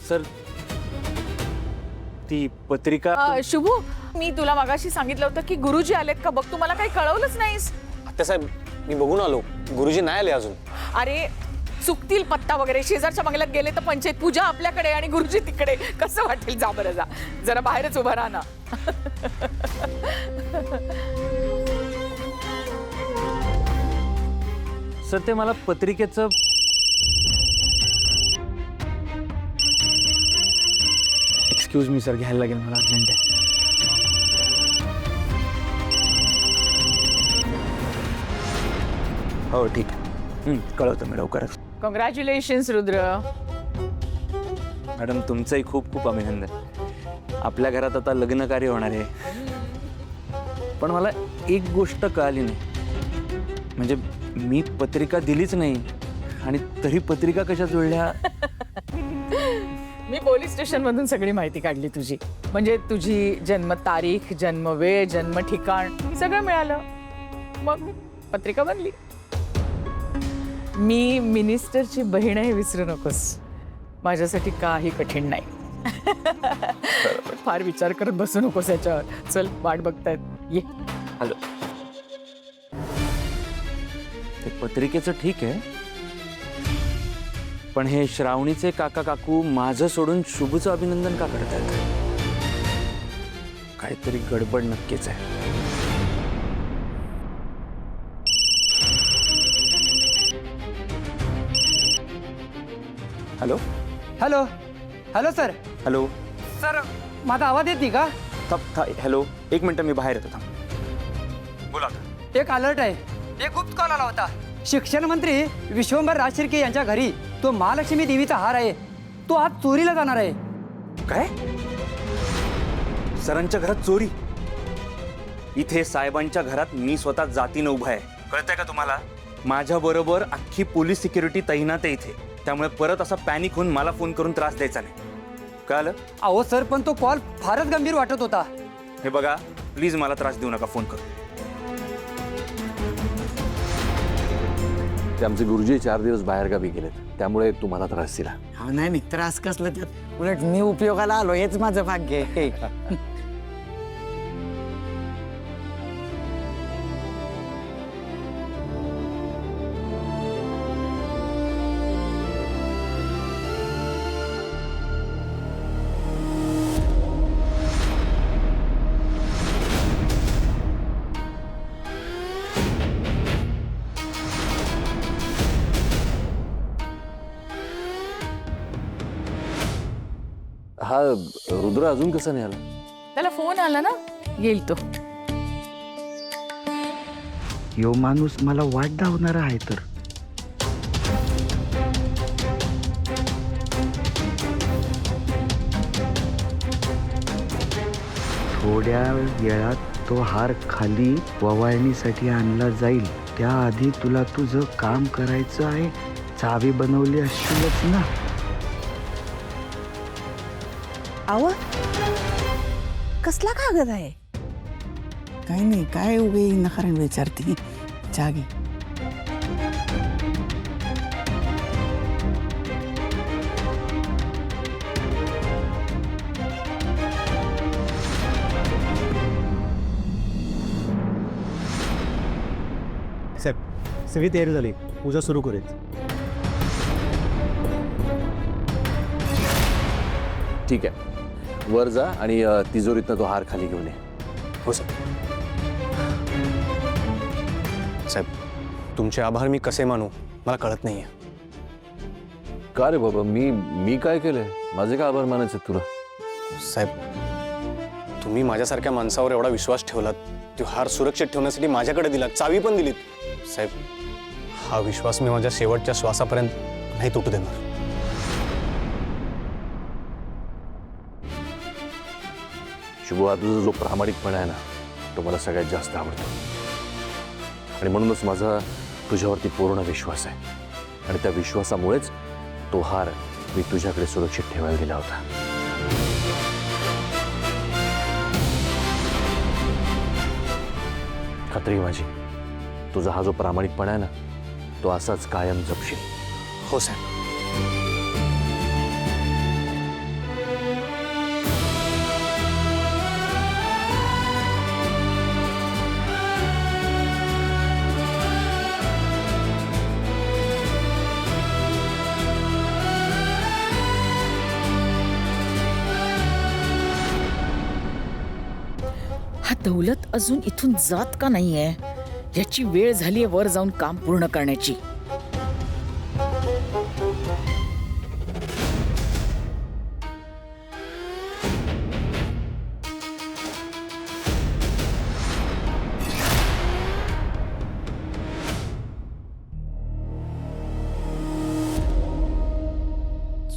Sir ती पत्रिका शुभू, मी तुला मगाशी सांगितलं होतं की गुरुजी आलेत का बघ, तू मला काही कळवलंच नाहीस. आत्यासाहेब मी बघून आलो, गुरुजी नाही आले अजून. अरे चुकतील पत्ता वगैरे, शेजारच्या बंगल्यात गेले तर पंचायत पूजा आपल्याकडे आणि गुरुजी तिकडे, कसं वाटेल? जा बरं, जा जरा बाहेरच उभा राहा ना. सर ते मला पत्रिकेचं एक्सक्यूज मी सर, घ्यायला लागेल मला, अर्जंट आहे. हो ठीक आहे, कळवतो मी लवकरच. कॉंग्रॅच्युलेशन्स रुद्र. मॅडम तुमचंही खूप खूप अभिनंदन. आपल्या घरात आता लग्न कार्य होणार आहे. पण मला एक गोष्ट कळाली नाही, म्हणजे मी पत्रिका दिलीच नाही आणि तरी पत्रिका कशा जुळल्या. मी पोलीस स्टेशन मधून सगळी माहिती काढली तुझी, म्हणजे तुझी जन्म तारीख, जन्म वेळ, जन्म ठिकाण सगळं मिळालं, मग पत्रिका बनली. मी मिनिस्टरची बहीण आहे, विसरू नकोस. माझ्यासाठी काही कठीण नाही. फार विचार करत बसू नकोस याच्यावर. चल, वाट बघतायत, ये. हॅलो, ते पत्रिकेचं ठीक आहे, पण हे श्रावणीचे काका काकू माझं सोडून शुभूचं अभिनंदन का करतात? काहीतरी गडबड नक्कीच आहे. Hello hello hello sir. Hello sir माझा आवाज येते का? हॅलो, एक मिनटं, मी बाहेर येतो, थांब. बोला. एक अलर्ट आहे. एक गुप्त कॉल आला होता. शिक्षण मंत्री विश्वंभर राजशिर्के यांच्या घरी तो महालक्ष्मी देवीचा हार आहे, तो आज चोरीला जाणार आहे. काय? सरांच्या घरात चोरी? इथे साहेबांच्या घरात मी स्वतः जातीनं उभा आहे, कळतंय का तुम्हाला? माझ्या बरोबर अख्खी पोलीस सिक्युरिटी तैनात आहे इथे, त्यामुळे परत असा पॅनिक होऊन मला फोन करून त्रास द्यायचा नाही, कळलं? अहो सर, पण तो कॉल फारच गंभीर वाटत होता. हे बघा, प्लीज मला त्रास देऊ नका फोन करून. ते आमचे गुरुजी 4 दिवस बाहेरगावी गेलेत, त्यामुळे तुम्हाला त्रास दिला. हा नाही त्रास कसला त्यात, उलट मी उपयोगाला आलो, हेच माझं भाग्य आहे. हा रुद्र अजून कसा नाही आला? त्याला फोन आला ना, येईल तो. यो माणूस मला वाट धावणारा आहे तर. थोड्या वेळात तो हार खाली ववाळणीसाठी आणला जाईल. त्याआधी तुला तुझं काम करायचं आहे. चावी बनवली असशीलच ना? आव, कसला कागद आहे? काही नाही, काय उगे नकारण विचारते. जागी साहेब, सगळी तयारी झाली, पूजा सुरू करूया. ठीक आहे, वर जा आणि तिजोरीतनं तो हार खाली घेऊन ये. हो साहेब. साहेब तुमचे आभार मी कसे मानू मला कळत नाहीये. का रे बाबा, मी काय केलंय? माझे काय आभार मानायचे तुला? साहेब तुम्ही माझ्यासारख्या माणसावर एवढा विश्वास ठेवलात, तो हार सुरक्षित ठेवण्यासाठी माझ्याकडे दिलात, चावी पण दिलीत. साहेब हा विश्वास मी माझ्या शेवटच्या श्वासापर्यंत नाही तुटू देणार. शुभ, हा तुझा जो प्रामाणिकपणा आहे ना, तो मला सगळ्यात जास्त आवडतो आणि म्हणूनच माझा तुझ्यावरती पूर्ण विश्वास आहे आणि त्या विश्वासामुळेच तो हार मी तुझ्याकडे सुरक्षित ठेवायला दिला होता. खात्री माझी, तुझा हा जो प्रामाणिकपणा आहे ना, तो असाच कायम जपशील. हो साहेब. दौलत अजून इथून जात का नाहीये याची वेळ झालीये वर जाऊन काम पूर्ण करण्याची.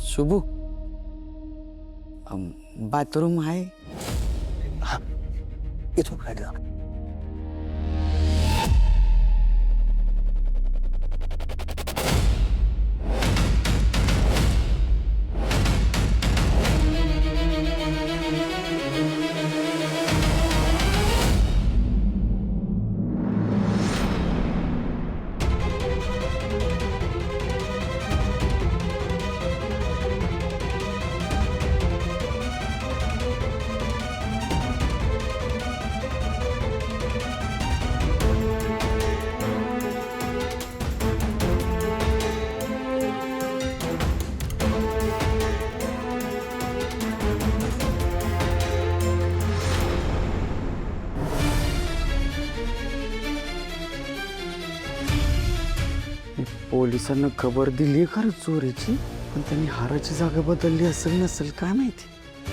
शुभू बाथरूम आहे. इथून काय जा. पोलिसांना खबर दिली खरं चोरीची, पण त्यांनी हाराची जागा बदलली असेल नसेल काय माहिती.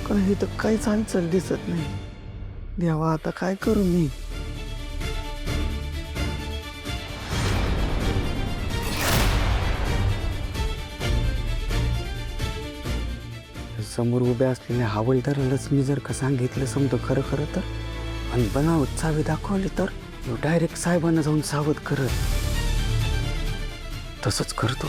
कारण हे तर काहीच हालचाल दिसत नाही. देवा आता काय करू मी. समोर उभ्या असलेल्या हवालदारालाच मी जर का सांगितलं समजा खरं खरं तर, आणि बनावट चावी दाखवली तर डायरेक्ट साहेबांना जाऊन सावध करत. तसंच करतो.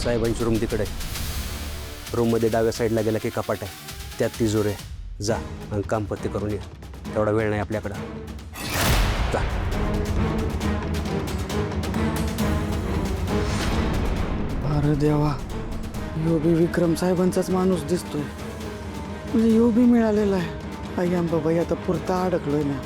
साहेबांची रूम तिकडे आहे. रूममध्ये डाव्या साईडला गेला की कपाट आहे, त्यात तिजोरी आहे. जा आणि काम पत्ते करून ये. तेवढा वेळ नाही आपल्याकडं. जा. अरे देवा, यो बी विक्रम साहेबांचाच माणूस दिसतोय. म्हणजे यो बी मिळालेला आहे. आई अंबाबाई आता पुरता अडकलोय ना.